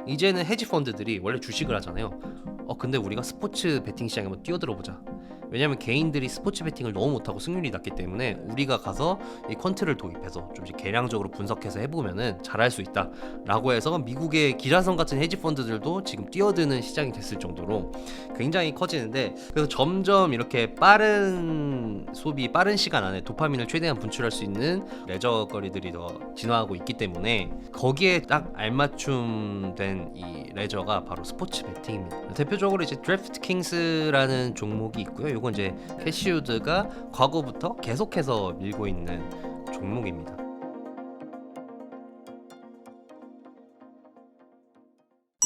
이제는 헤지 펀드들이 원래 주식을 하잖아요. 근데 우리가 스포츠 베팅 시장에 한번 뛰어들어 보자. 왜냐면 개인들이 스포츠 베팅을 너무 못하고 승률이 낮기 때문에 우리가 가서 이 퀀트를 도입해서 좀 계량적으로 분석해서 해보면은 잘할 수 있다 라고 해서 미국의 기라성 같은 헤지 펀드들도 지금 뛰어드는 시장이 됐을 정도로 굉장히 커지는데, 그래서 점점 이렇게 빠른 소비, 빠른 시간 안에 도파민을 최대한 분출할 수 있는 레저 거리들이 더 진화하고 있기 때문에 거기에 딱 알맞춤된 이 레저가 바로 스포츠 베팅입니다. 대표적으로 이제 드래프트 킹스라는 종목이 있고요. 이건 이제 캐시우드가 과거부터 계속해서 밀고 있는 종목입니다.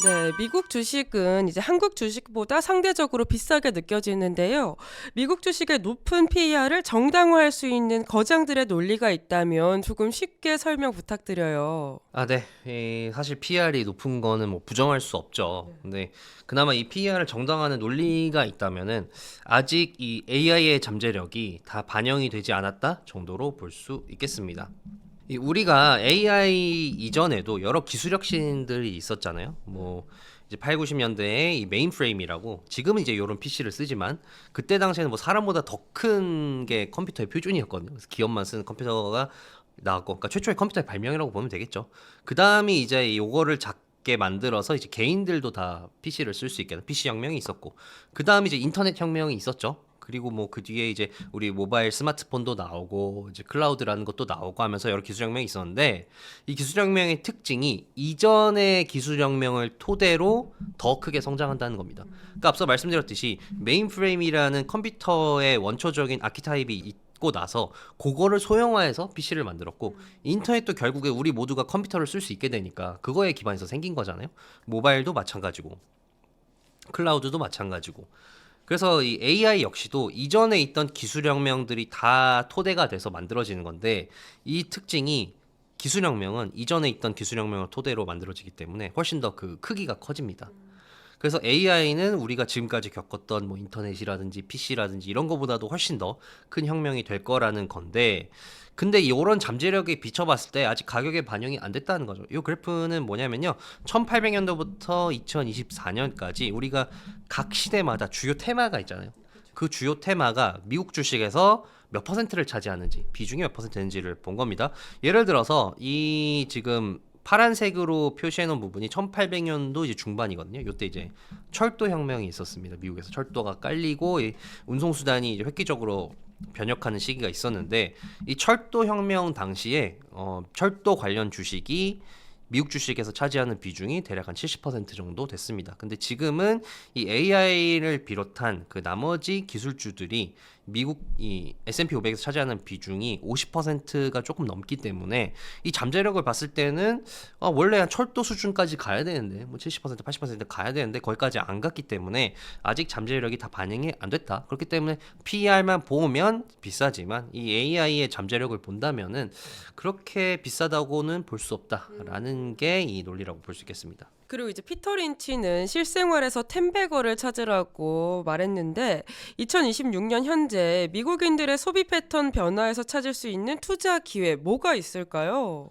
네, 미국 주식은 이제 한국 주식보다 상대적으로 비싸게 느껴지는데요. 미국 주식의 높은 PER을 정당화할 수 있는 거장들의 논리가 있다면 조금 쉽게 설명 부탁드려요. 네. 사실 PR이 높은 거는 뭐 부정할 수 없죠. 근데 그나마 이 PR을 정당화하는 논리가 있다면은 아직 이 AI의 잠재력이 다 반영이 되지 않았다 정도로 볼 수 있겠습니다. 우리가 AI 이전에도 여러 기술 혁신들이 있었잖아요. 뭐 이제 8, 90년대에 이 메인프레임이라고, 지금은 이제 이런 PC를 쓰지만 그때 당시에는 뭐 사람보다 더 큰 게 컴퓨터의 표준이었거든요. 그래서 기업만 쓰는 컴퓨터가 나왔고, 그러니까 최초의 컴퓨터의 발명이라고 보면 되겠죠. 그 다음이 이제 요거를 작게 만들어서 이제 개인들도 다 PC를 쓸 수 있게 하는 PC 혁명이 있었고, 그 다음에 이제 인터넷 혁명이 있었죠. 그리고 뭐 그 뒤에 이제 우리 모바일 스마트폰도 나오고 이제 클라우드라는 것도 나오고 하면서 여러 기술혁명이 있었는데, 이 기술혁명의 특징이 이전의 기술혁명을 토대로 더 크게 성장한다는 겁니다. 그러니까 앞서 말씀드렸듯이 메인프레임이라는 컴퓨터의 원초적인 아키타입이 있고 나서 그거를 소형화해서 PC를 만들었고, 인터넷도 결국에 우리 모두가 컴퓨터를 쓸 수 있게 되니까 그거에 기반해서 생긴 거잖아요. 모바일도 마찬가지고 클라우드도 마찬가지고. 그래서 이 AI 역시도 이전에 있던 기술혁명들이 다 토대가 돼서 만들어지는 건데, 이 특징이 기술혁명은 이전에 있던 기술혁명을 토대로 만들어지기 때문에 훨씬 더 그 크기가 커집니다. 그래서 AI는 우리가 지금까지 겪었던 뭐 인터넷이라든지 PC라든지 이런 거보다도 훨씬 더 큰 혁명이 될 거라는 건데, 근데 이런 잠재력에 비춰봤을 때 아직 가격에 반영이 안 됐다는 거죠. 이 그래프는 뭐냐면요, 1800년도부터 2024년까지 우리가 각 시대마다 주요 테마가 있잖아요. 그 주요 테마가 미국 주식에서 몇 퍼센트를 차지하는지, 비중이 몇 퍼센트 되는지를 본 겁니다. 예를 들어서 이 지금 파란색으로 표시해 놓은 부분이 1800년도 이제 중반이거든요. 이때 이제 철도 혁명이 있었습니다. 미국에서 철도가 깔리고 이 운송 수단이 이제 획기적으로 변혁하는 시기가 있었는데, 이 철도 혁명 당시에 철도 관련 주식이 미국 주식에서 차지하는 비중이 대략 한 70% 정도 됐습니다. 근데 지금은 이 AI를 비롯한 그 나머지 기술주들이 미국 이 S&P 500에서 차지하는 비중이 50%가 조금 넘기 때문에 이 잠재력을 봤을 때는 원래 한 철도 수준까지 가야 되는데 뭐 70% 80% 가야 되는데 거기까지 안 갔기 때문에 아직 잠재력이 다 반영이 안 됐다. 그렇기 때문에 PER만 보면 비싸지만 이 AI의 잠재력을 본다면은 그렇게 비싸다고는 볼 수 없다라는 게 이 논리라고 볼 수 있겠습니다. 그리고 이제 피터 린치는 실생활에서 템베거를 찾으라고 말했는데 2026년 현재 미국인들의 소비 패턴 변화에서 찾을 수 있는 투자 기회 뭐가 있을까요?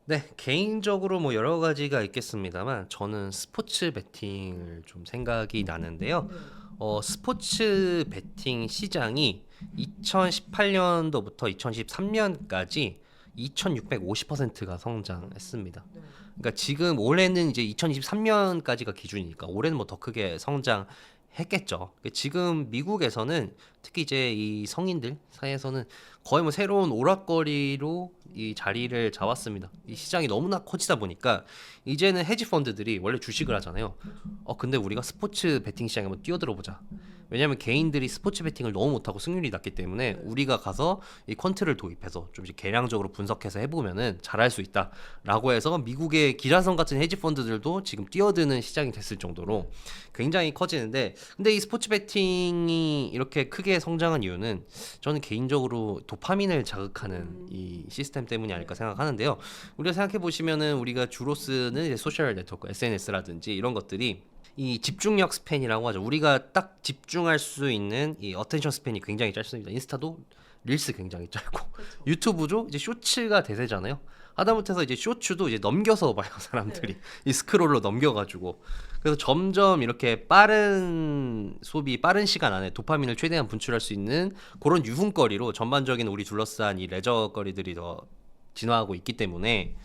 네, 개인적으로 뭐 여러 가지가 있겠습니다만 저는 스포츠 베팅을 좀 생각이 나는데요. 스포츠 베팅 시장이 2018년도부터 2013년까지 2650%가 성장했습니다. 그러니까 지금 올해는 이제 2023년까지가 기준이니까 올해는 뭐 더 크게 성장했겠죠. 지금 미국에서는 특히 이제 이 성인들 사이에서는 거의 뭐 새로운 오락거리로 이 자리를 잡았습니다. 이 시장이 너무나 커지다 보니까 이제는 헤지 펀드들이 원래 주식을 하잖아요. 근데 우리가 스포츠 베팅 시장에 한번 뛰어들어 보자. 왜냐면 개인들이 스포츠 베팅을 너무 못하고 승률이 낮기 때문에 우리가 가서 이 퀀트를 도입해서 좀 계량적으로 분석해서 해보면은 잘할 수 있다라고 해서 미국의 기라성 같은 헤지 펀드들도 지금 뛰어드는 시장이 됐을 정도로 굉장히 커지는데, 근데 이 스포츠 베팅이 이렇게 크게 성장한 이유는 저는 개인적으로 도파민을 자극하는 이 시스템 때문이 아닐까 생각하는데요. 우리가 생각해 보시면은 우리가 주로 쓰는 이제 소셜 네트워크, SNS라든지 이런 것들이 이 집중력 스팬이라고 하죠. 우리가 딱 집중할 수 있는 이 어텐션 스팬이 굉장히 짧습니다. 인스타도 릴스 굉장히 짧고 유튜브도 이제 쇼츠가 대세잖아요. 하다못해서 이제 쇼츠도 이제 넘겨서 봐요, 사람들이. 이 스크롤로 넘겨가지고. 그래서 점점 이렇게 빠른 소비, 빠른 시간 안에 도파민을 최대한 분출할 수 있는 그런 유흥거리로 전반적인 우리 둘러싼 이 레저거리들이 더 진화하고 있기 때문에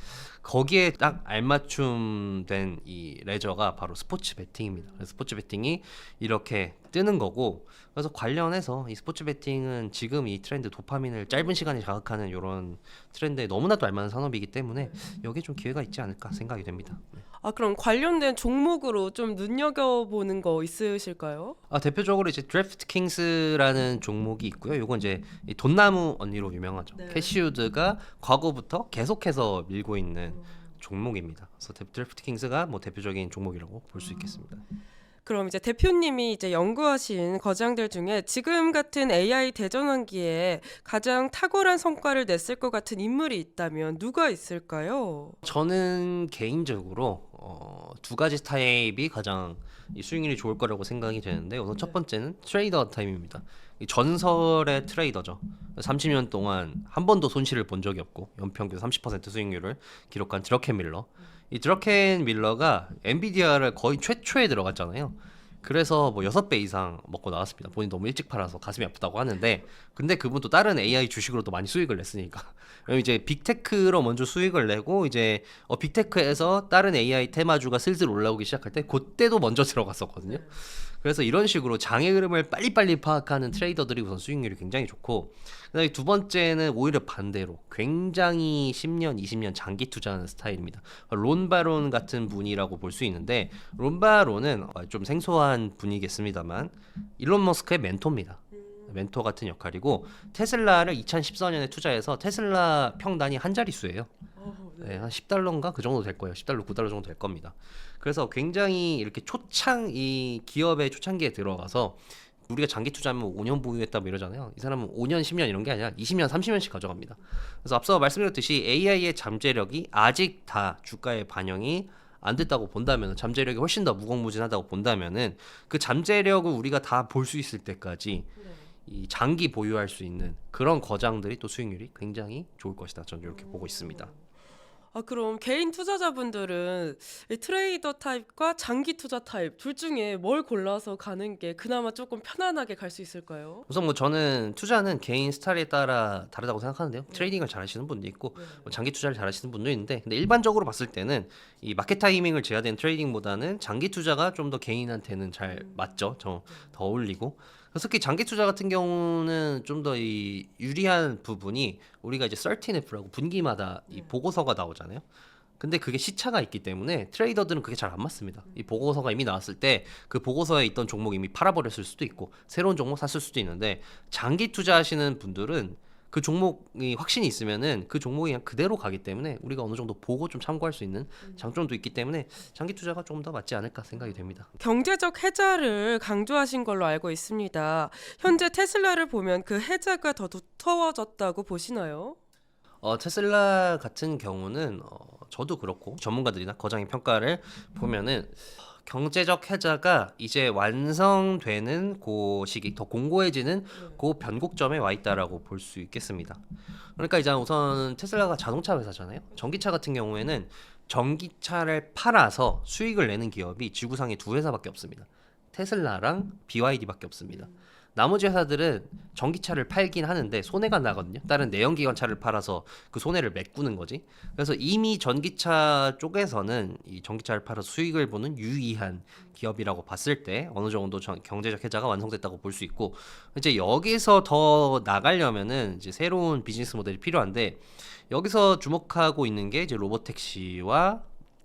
거기에 딱 알맞춤된 이 레저가 바로 스포츠 베팅입니다. 그래서 스포츠 베팅이 이렇게 뜨는 거고, 그래서 관련해서 이 스포츠 베팅은 지금 이 트렌드 도파민을 짧은 시간에 자극하는 이런 트렌드에 너무나도 알만한 산업이기 때문에 여기에 좀 기회가 있지 않을까 생각이 됩니다. 아, 그럼 관련된 종목으로 좀 눈여겨보는 거 있으실까요? 대표적으로 이제 드래프트 킹스라는 종목이 있고요. 요건 이제 이 돈나무 언니로 유명하죠. 네. 캐시우드가 과거부터 계속해서 밀고 있는 종목입니다. 그래서 드래프트 킹스가 뭐 대표적인 종목이라고 볼 수 있겠습니다. 그럼 이제 대표님이 이제 연구하신 거장들 중에 지금 같은 AI 대전환기에 가장 탁월한 성과를 냈을 것 같은 인물이 있다면 누가 있을까요? 저는 개인적으로 두 가지 타입이 가장 이 수익률이 좋을 거라고 생각이 되는데, 우선 첫 번째는 트레이더 타입입니다. 이 전설의 트레이더죠. 30년 동안 한 번도 손실을 본 적이 없고 연평균 30% 수익률을 기록한 드러켄 밀러. 이 드러켄 밀러가 엔비디아를 거의 최초에 들어갔잖아요. 그래서 뭐 6배 이상 먹고 나왔습니다. 본인 너무 일찍 팔아서 가슴이 아프다고 하는데, 근데 그분도 다른 AI 주식으로도 많이 수익을 냈으니까. 그럼 이제 빅테크로 먼저 수익을 내고, 이제 빅테크에서 다른 AI 테마주가 슬슬 올라오기 시작할 때 그때도 먼저 들어갔었거든요. 그래서 이런 식으로 장의 흐름을 빨리빨리 파악하는 트레이더들이 우선 수익률이 굉장히 좋고, 그다음에 두 번째는 오히려 반대로 굉장히 10년, 20년 장기 투자하는 스타일입니다. 론 바론 같은 분이라고 볼 수 있는데, 론 바론은 좀 생소한 분이겠습니다만 일론 머스크의 멘토입니다. 멘토 같은 역할이고, 테슬라를 2014년에 투자해서 테슬라 평단이 한 자릿수예요. 네, 한 10달러인가 그 정도 될 거예요. 10달러, 9달러 정도 될 겁니다. 그래서 굉장히 이렇게 이 기업의 초창기에 들어가서, 우리가 장기 투자하면 5년 보유했다 뭐 이러잖아요. 이 사람은 5년, 10년 이런 게 아니라 20년, 30년씩 가져갑니다. 그래서 앞서 말씀드렸듯이 AI의 잠재력이 아직 다 주가에 반영이 안 됐다고 본다면, 잠재력이 훨씬 더 무궁무진하다고 본다면은, 그 잠재력을 우리가 다 볼 수 있을 때까지 이 장기 보유할 수 있는 그런 거장들이 또 수익률이 굉장히 좋을 것이다. 저는 이렇게 보고 있습니다. 아, 그럼 개인 투자자분들은 이 트레이더 타입과 장기 투자 타입 둘 중에 뭘 골라서 가는 게 그나마 조금 편안하게 갈 수 있을까요? 우선 뭐 저는 투자는 개인 스타일에 따라 다르다고 생각하는데요. 트레이딩을 잘하시는 분도 있고 뭐 장기 투자를 잘하시는 분도 있는데, 근데 일반적으로 봤을 때는 이 마켓 타이밍을 제한된 트레이딩보다는 장기 투자가 좀 더 개인한테는 잘 맞죠. 더 어울리고. 특히 장기 투자 같은 경우는 좀 더 이 유리한 부분이, 우리가 이제 13F라고 분기마다 이 보고서가 나오잖아요. 근데 그게 시차가 있기 때문에 트레이더들은 그게 잘 안 맞습니다. 이 보고서가 이미 나왔을 때 그 보고서에 있던 종목 이미 팔아버렸을 수도 있고 새로운 종목 샀을 수도 있는데, 장기 투자하시는 분들은 그 종목이 확신이 있으면은 그 종목이 그냥 그대로 가기 때문에 우리가 어느 정도 보고 좀 참고할 수 있는 장점도 있기 때문에 장기 투자가 좀 더 맞지 않을까 생각이 됩니다. 경제적 해자를 강조하신 걸로 알고 있습니다. 현재 테슬라를 보면 그 해자가 더 두터워졌다고 보시나요? 테슬라 같은 경우는 저도 그렇고 전문가들이나 거장의 평가를 보면은 경제적 해자가 이제 완성되는 그 시기, 더 공고해지는 그 변곡점에 와 있다라고 볼 수 있겠습니다. 그러니까 이제 우선 테슬라가 자동차 회사잖아요. 전기차 같은 경우에는 전기차를 팔아서 수익을 내는 기업이 지구상에 두 회사밖에 없습니다. 테슬라랑 BYD밖에 없습니다. 나머지 회사들은 전기차를 팔긴 하는데 손해가 나거든요. 다른 내연기관차를 팔아서 그 손해를 메꾸는 거지. 그래서 이미 전기차 쪽에서는 이 전기차를 팔아서 수익을 보는 유의한 기업이라고 봤을 때 어느 정도 경제적 해자가 완성됐다고 볼 수 있고, 이제 여기서 더 나가려면은 이제 새로운 비즈니스 모델이 필요한데, 여기서 주목하고 있는 게 이제 로보택시와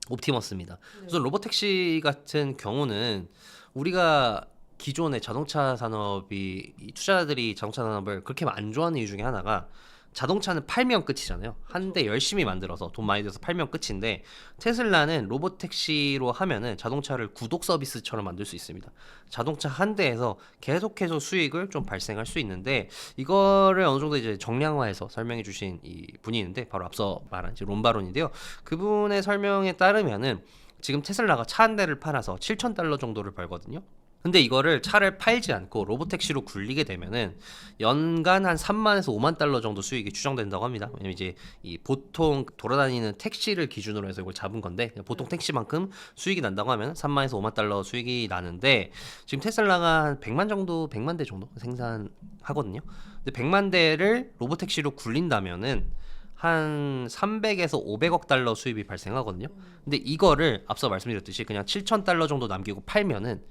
옵티머스입니다. 그래서 로보택시 같은 경우는 우리가 기존의 자동차 산업이, 이 투자자들이 자동차 산업을 그렇게 안 좋아하는 이유 중에 하나가, 자동차는 팔면 끝이잖아요. 한 대 열심히 만들어서 돈 많이 들여서 팔면 끝인데, 테슬라는 로보택시로 하면은 자동차를 구독 서비스처럼 만들 수 있습니다. 자동차 한 대에서 계속해서 수익을 좀 발생할 수 있는데, 이거를 어느 정도 이제 정량화해서 설명해 주신 이 분이 있는데, 바로 앞서 말한 이제 론바론인데요. 그분의 설명에 따르면은 지금 테슬라가 차 한 대를 팔아서 $7,000 정도를 벌거든요. 근데 이거를 차를 팔지 않고 로보택시로 굴리게 되면은 연간 한 3만에서 5만 달러 정도 수익이 추정된다고 합니다. 왜냐면 이제 이 보통 돌아다니는 택시를 기준으로 해서 이걸 잡은 건데 보통 택시만큼 수익이 난다고 하면 3만에서 5만 달러 수익이 나는데 지금 테슬라가 한 100만 대 정도 생산하거든요. 근데 100만 대를 로보택시로 굴린다면은 한 300에서 500억 달러 수입이 발생하거든요. 근데 이거를 앞서 말씀드렸듯이 그냥 7천 달러 정도 남기고 팔면은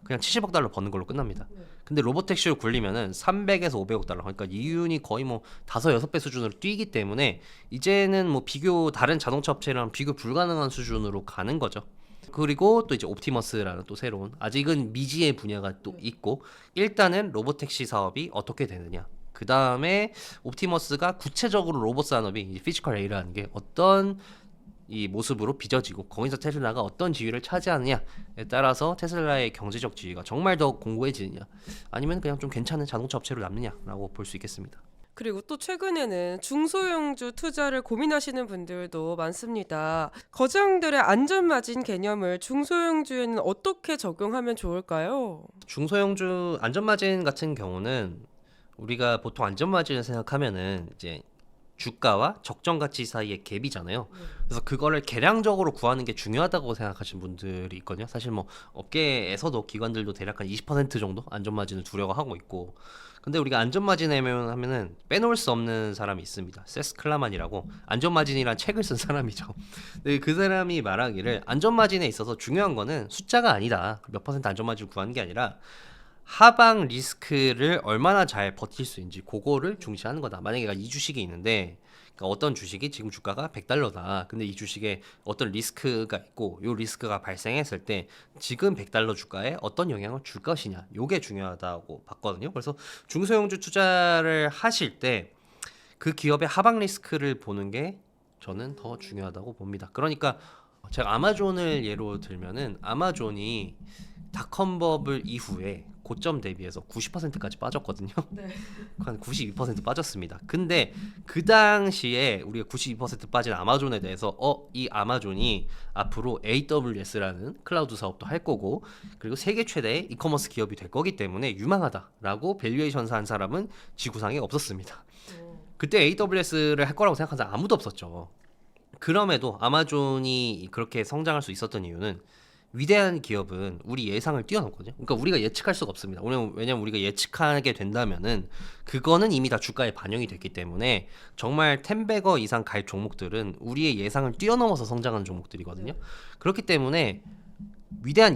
그냥 70억 달러 버는 걸로 끝납니다. 근데 로보택시로 굴리면은 300에서 500억 달러, 그러니까 이윤이 거의 뭐 5-6배 수준으로 뛰기 때문에 이제는 뭐 다른 자동차 업체랑 비교 불가능한 수준으로 가는 거죠. 그리고 또 이제 옵티머스라는 또 새로운 아직은 미지의 분야가 또 있고, 일단은 로보택시 사업이 어떻게 되느냐, 그 다음에 옵티머스가 구체적으로 로봇 산업이 피지컬 A라는 게 어떤 이 모습으로 빚어지고 거기서 테슬라가 어떤 지위를 차지하느냐에 따라서 테슬라의 경제적 지위가 정말 더 공고해지느냐, 아니면 그냥 좀 괜찮은 자동차 업체로 남느냐라고 볼 수 있겠습니다. 그리고 또 최근에는 중소형주 투자를 고민하시는 분들도 많습니다. 거장들의 안전마진 개념을 중소형주에는 어떻게 적용하면 좋을까요? 중소형주 안전마진 같은 경우는 우리가 보통 안전마진을 생각하면은 이제 주가와 적정 가치 사이의 갭이잖아요. 그래서 그거를 계량적으로 구하는 게 중요하다고 생각하시는 분들이 있거든요. 사실 뭐 업계에서도 기관들도 대략 한 20% 정도 안전마진을 두려고 하고 있고, 근데 우리가 안전마진 하면은 빼놓을 수 없는 사람이 있습니다. 세스 클라만이라고 안전마진이란 책을 쓴 사람이죠. 근데 그 사람이 말하기를 안전마진에 있어서 중요한 거는 숫자가 아니다, 몇 퍼센트 안전마진을 구하는 게 아니라 하방 리스크를 얼마나 잘 버틸 수 있는지 그거를 중시하는 거다. 만약에 이 주식이 있는데, 그러니까 어떤 주식이 지금 주가가 100달러다. 근데 이 주식에 어떤 리스크가 있고 이 리스크가 발생했을 때 지금 100달러 주가에 어떤 영향을 줄 것이냐, 요게 중요하다고 봤거든요. 그래서 중소형주 투자를 하실 때 그 기업의 하방 리스크를 보는 게 저는 더 중요하다고 봅니다. 그러니까 제가 아마존을 예로 들면은 아마존이 닷컴 버블 이후에 고점 대비해서 90%까지 빠졌거든요. 네. 한 92% 빠졌습니다. 근데 그 당시에 우리가 92% 빠진 아마존에 대해서 이 아마존이 앞으로 AWS라는 클라우드 사업도 할 거고, 그리고 세계 최대의 이커머스 기업이 될 거기 때문에 유망하다라고 밸류에이션 한 사람은 지구상에 없었습니다. 그때 AWS를 할 거라고 생각한 사람 아무도 없었죠. 그럼에도 아마존이 그렇게 성장할 수 있었던 이유는 위대한 기업은 우리 예상을 뛰어넘거든요. 그러니까 우리가 예측할 수가 없습니다. 왜냐면 우리가 예측하게 된다면은 그거는 이미 다 주가에 반영이 됐기 때문에 정말 10배거 이상 갈 종목들은 우리의 예상을 뛰어넘어서 성장하는 종목들이거든요. 그렇기 때문에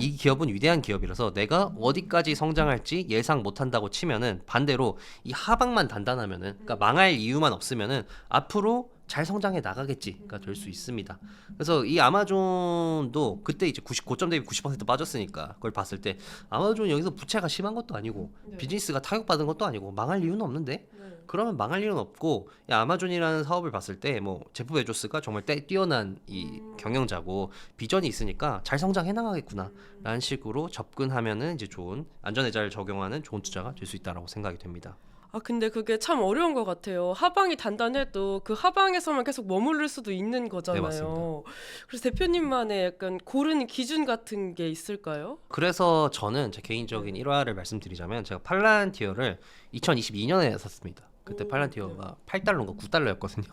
이 기업은 위대한 기업이라서 내가 어디까지 성장할지 예상 못한다고 치면은 반대로 이 하방만 단단하면은, 그러니까 망할 이유만 없으면은 앞으로 잘 성장해 나가겠지가 될 수 있습니다. 그래서 이 아마존도 그때 이제 고점 대비 90% 빠졌으니까 그걸 봤을 때 아마존 여기서 부채가 심한 것도 아니고 비즈니스가 타격받은 것도 아니고 망할 이유는 없는데, 그러면 망할 일은 없고, 이 아마존이라는 사업을 봤을 때 뭐 제프 베조스가 정말 뛰어난 이 경영자고 비전이 있으니까 잘 성장해 나가겠구나 라는 식으로 접근하면은 이제 좋은 안전해자를 적용하는 좋은 투자가 될 수 있다라고 생각이 됩니다. 근데 그게 참 어려운 것 같아요. 하방이 단단해도 그 하방에서만 계속 머무를 수도 있는 네, 거잖아요. 맞습니다. 그래서 대표님만의 약간 고르는 기준 같은 게 있을까요? 그래서 저는 제 개인적인 일화를 말씀드리자면, 제가 팔란티어를 2022년에 샀습니다. 그때 팔란티어가 8달러인가 9달러였거든요.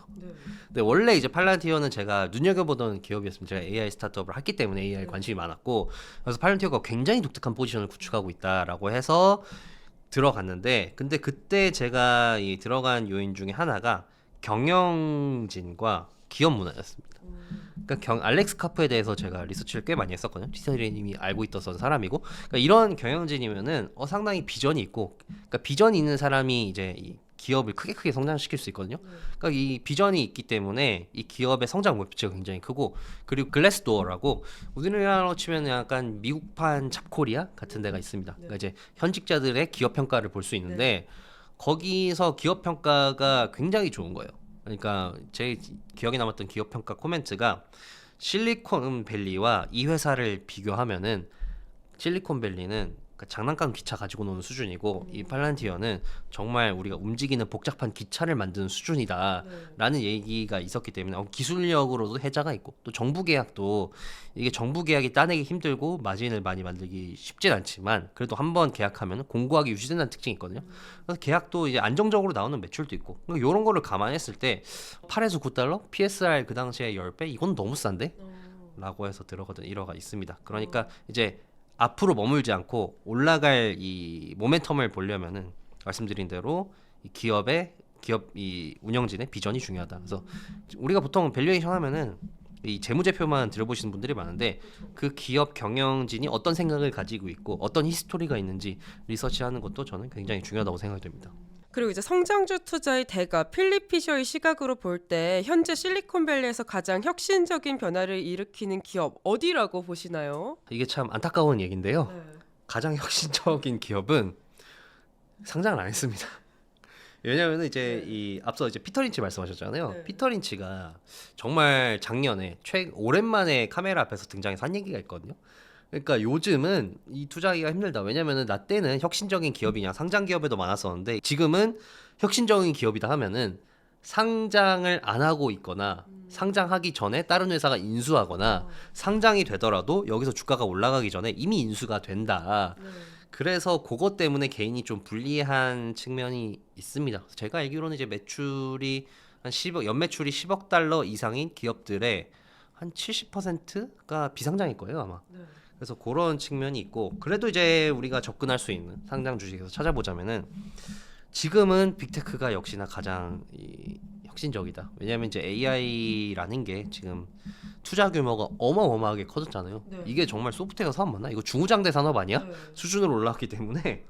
근데 원래 이제 팔란티어는 제가 눈여겨보던 기업이었습니다. 제가 AI 스타트업을 했기 때문에 AI에 관심이 많았고, 그래서 팔란티어가 굉장히 독특한 포지션을 구축하고 있다라고 해서 들어갔는데, 근데 그때 제가 이 들어간 요인 중에 하나가 경영진과 기업 문화였습니다. 그러니까 알렉스 카프에 대해서 제가 리서치를 꽤 많이 했었거든요. 티서리님이 알고 있었던 사람이고, 그러니까 이런 경영진이면은 상당히 비전이 있고, 그러니까 비전이 있는 사람이 이제 이 기업을 크게 성장시킬 수 있거든요. 그러니까 이 비전이 있기 때문에 이 기업의 성장 목표치가 굉장히 크고, 그리고 글래스도어라고 우리나라로 치면 약간 미국판 잡코리아 같은 데가 있습니다. 그러니까 이제 현직자들의 기업 평가를 볼 수 있는데 거기서 기업 평가가 굉장히 좋은 거예요. 그러니까 제 기억에 남았던 기업 평가 코멘트가 실리콘밸리와 이 회사를 비교하면은 실리콘밸리는 그러니까 장난감 기차 가지고 노는 수준이고 이 팔란티어는 정말 우리가 움직이는 복잡한 기차를 만드는 수준이다라는 얘기가 있었기 때문에 기술력으로도 혜자가 있고 또 정부 계약도 이게 정부 계약이 따내기 힘들고 마진을 많이 만들기 쉽진 않지만 그래도 한번 계약하면 공고하게 유지된다는 특징이 있거든요. 그래서 계약도 이제 안정적으로 나오는 매출도 있고 이런 거를 감안했을 때 8에서 9달러? PSR 그 당시에 10배? 이건 너무 싼데? 라고 해서 들어가던 일화가 있습니다. 그러니까 이제 앞으로 머물지 않고 올라갈 이 모멘텀을 보려면은 말씀드린 대로 이 기업 이 운영진의 비전이 중요하다. 그래서 우리가 보통 밸류에이션 하면은 이 재무제표만 들어보시는 분들이 많은데 그 기업 경영진이 어떤 생각을 가지고 있고 어떤 히스토리가 있는지 리서치하는 것도 저는 굉장히 중요하다고 생각이 됩니다. 그리고 이제 성장주 투자의 대가 필립 피셔의 시각으로 볼 때 현재 실리콘밸리에서 가장 혁신적인 변화를 일으키는 기업 어디라고 보시나요? 이게 참 안타까운 얘기인데요. 네. 가장 혁신적인 기업은 상장을 안 했습니다. 왜냐하면 이제 이 앞서 이제 피터 린치 말씀하셨잖아요. 네. 피터 린치가 정말 작년에 오랜만에 카메라 앞에서 등장해서 한 얘기가 있거든요. 그러니까 요즘은 이 투자하기가 힘들다. 왜냐면은 나 때는 혁신적인 기업이냐 상장 기업에도 많았었는데 지금은 혁신적인 기업이다 하면은 상장을 안 하고 있거나 상장하기 전에 다른 회사가 인수하거나 상장이 되더라도 여기서 주가가 올라가기 전에 이미 인수가 된다. 그래서 그것 때문에 개인이 좀 불리한 측면이 있습니다. 제가 알기로는 이제 매출이 한 10억, 연매출이 10억 달러 이상인 기업들의 한 70%가 비상장일 거예요, 아마. 그래서 그런 측면이 있고 그래도 이제 우리가 접근할 수 있는 상장 주식에서 찾아보자면은 지금은 빅테크가 역시나 가장 혁신적이다. 왜냐하면 이제 AI라는 게 지금 투자 규모가 어마어마하게 커졌잖아요. 네. 이게 정말 소프트웨어 사업 맞나? 이거 중후장대 산업 아니야? 네. 수준으로 올라왔기 때문에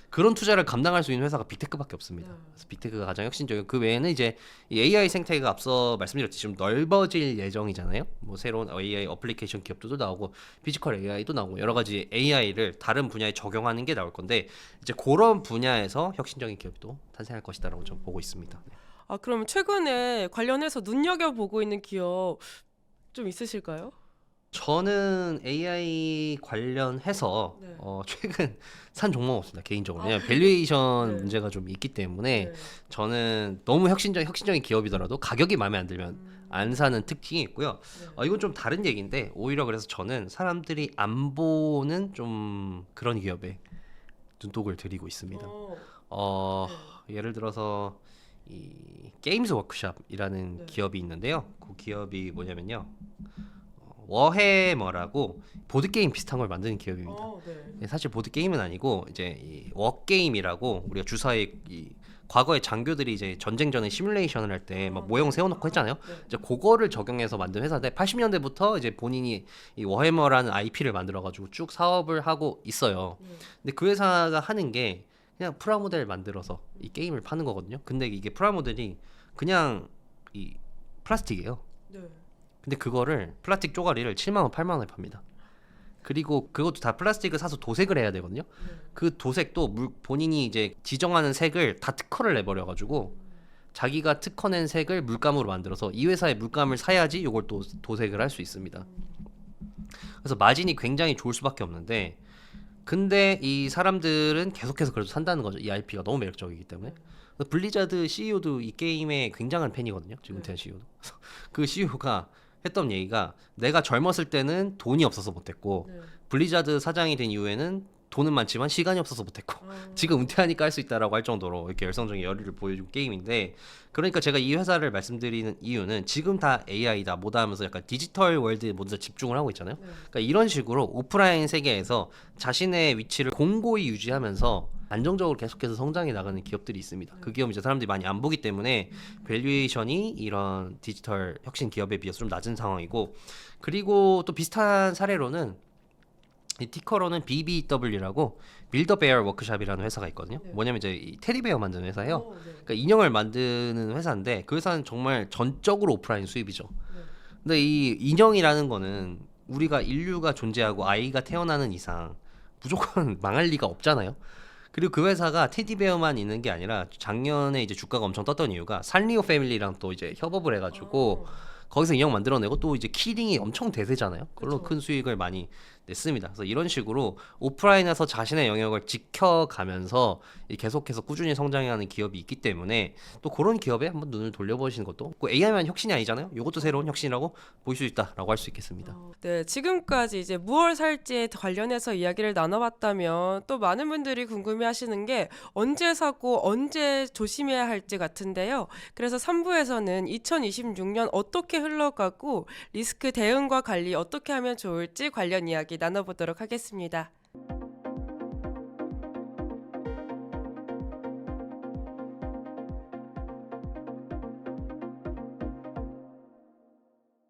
그런 투자를 감당할 수 있는 회사가 빅테크밖에 없습니다. 네. 그래서 빅테크가 가장 혁신적이고 그 외에는 이제 이 AI 생태계가 앞서 말씀드렸듯이 좀 넓어질 예정이잖아요. 뭐 새로운 AI 어플리케이션 기업들도 나오고 피지컬 AI도 나오고 여러 가지 AI를 다른 분야에 적용하는 게 나올 건데 이제 그런 분야에서 혁신적인 기업도 탄생할 것이다라고 좀 보고 있습니다. 아, 그러면 최근에 관련해서 눈여겨보고 있는 기업 좀 있으실까요? 저는 AI 관련해서 네. 최근 산 종목 없습니다 개인적으로. 왜냐면 밸류에이션 네. 문제가 좀 있기 때문에 네. 저는 너무 혁신적인 기업이더라도 가격이 마음에 안 들면 안 사는 특징이 있고요. 이건 좀 다른 얘기인데 오히려 그래서 저는 사람들이 안 보는 좀 그런 기업에 눈독을 들이고 있습니다. 예를 들어서 이 게임즈 워크숍이라는 네. 기업이 있는데요. 그 기업이 뭐냐면요. 워해머라고 보드 게임 비슷한 걸 만드는 기업입니다. 네. 사실 보드 게임은 아니고 이제 이 워게임이라고 우리가 주사위 이 과거에 장교들이 이제 전쟁 전에 시뮬레이션을 할 때 막 모형 세워놓고 했잖아요. 네. 이제 그거를 적용해서 만든 회사인데 80년대부터 이제 본인이 이 워해머라는 IP를 만들어가지고 쭉 사업을 하고 있어요. 근데 그 회사가 하는 게 그냥 프라모델 만들어서 이 게임을 파는 거거든요. 근데 이게 프라모델이 그냥 이 플라스틱이에요. 네. 근데 그거를 플라스틱 쪼가리를 7만 원, 8만 원에 팝니다. 그리고 그것도 다 플라스틱을 사서 도색을 해야 되거든요. 그 도색도 본인이 이제 지정하는 색을 다 특허를 내버려가지고 자기가 특허낸 색을 물감으로 만들어서 이 회사의 물감을 사야지 이걸 또 도색을 할 수 있습니다. 그래서 마진이 굉장히 좋을 수밖에 없는데 근데 이 사람들은 계속해서 그래도 산다는 거죠. 이 IP가 너무 매력적이기 때문에. 그래서 블리자드 CEO도 이 게임의 굉장한 팬이거든요. 지금 은퇴한 CEO도. 그 CEO가 했던 얘기가 내가 젊었을 때는 돈이 없어서 못했고 블리자드 사장이 된 이후에는 돈은 많지만 시간이 없어서 못했고 지금 은퇴하니까 할 수 있다라고 할 정도로 이렇게 열성적인 열의를 보여준 게임인데 그러니까 제가 이 회사를 말씀드리는 이유는 지금 다 AI다 뭐다 하면서 약간 디지털 월드에 모두 다 집중을 하고 있잖아요. 그러니까 이런 식으로 오프라인 세계에서 자신의 위치를 공고히 유지하면서 안정적으로 계속해서 성장해 나가는 기업들이 있습니다. 그 기업 이제 사람들이 많이 안 보기 때문에 밸류에이션이 이런 디지털 혁신 기업에 비해서 좀 낮은 상황이고 그리고 또 비슷한 사례로는 이 티커로는 BBW라고 빌더 베어 워크숍이라는 회사가 있거든요. 뭐냐면 이제 이 테디베어 만드는 회사예요. 그러니까 인형을 만드는 회사인데 그 회사는 정말 전적으로 오프라인 수입이죠. 근데 이 인형이라는 거는 우리가 인류가 존재하고 아이가 태어나는 이상 무조건 망할 리가 없잖아요. 그리고 그 회사가 테디베어만 있는 게 아니라 작년에 이제 주가가 엄청 떴던 이유가 산리오 패밀리랑 또 이제 협업을 해가지고 거기서 인형 만들어내고 또 이제 키링이 엄청 대세잖아요. 그걸로 그쵸. 큰 수익을 많이 냈습니다. 그래서 이런 식으로 오프라인에서 자신의 영역을 지켜가면서 계속해서 꾸준히 성장해가는 기업이 있기 때문에 또 그런 기업에 한번 눈을 돌려보시는 것도 AI만 혁신이 아니잖아요. 이것도 새로운 혁신이라고 보일 수 있다라고 할 수 있겠습니다. 네, 지금까지 이제 무얼 살지에 관련해서 이야기를 나눠봤다면 또 많은 분들이 궁금해하시는 게 언제 사고 언제 조심해야 할지 같은데요. 그래서 3부에서는 2026년 어떻게 흘러가고 리스크 대응과 관리 어떻게 하면 좋을지 관련 이야기 나눠보도록 하겠습니다.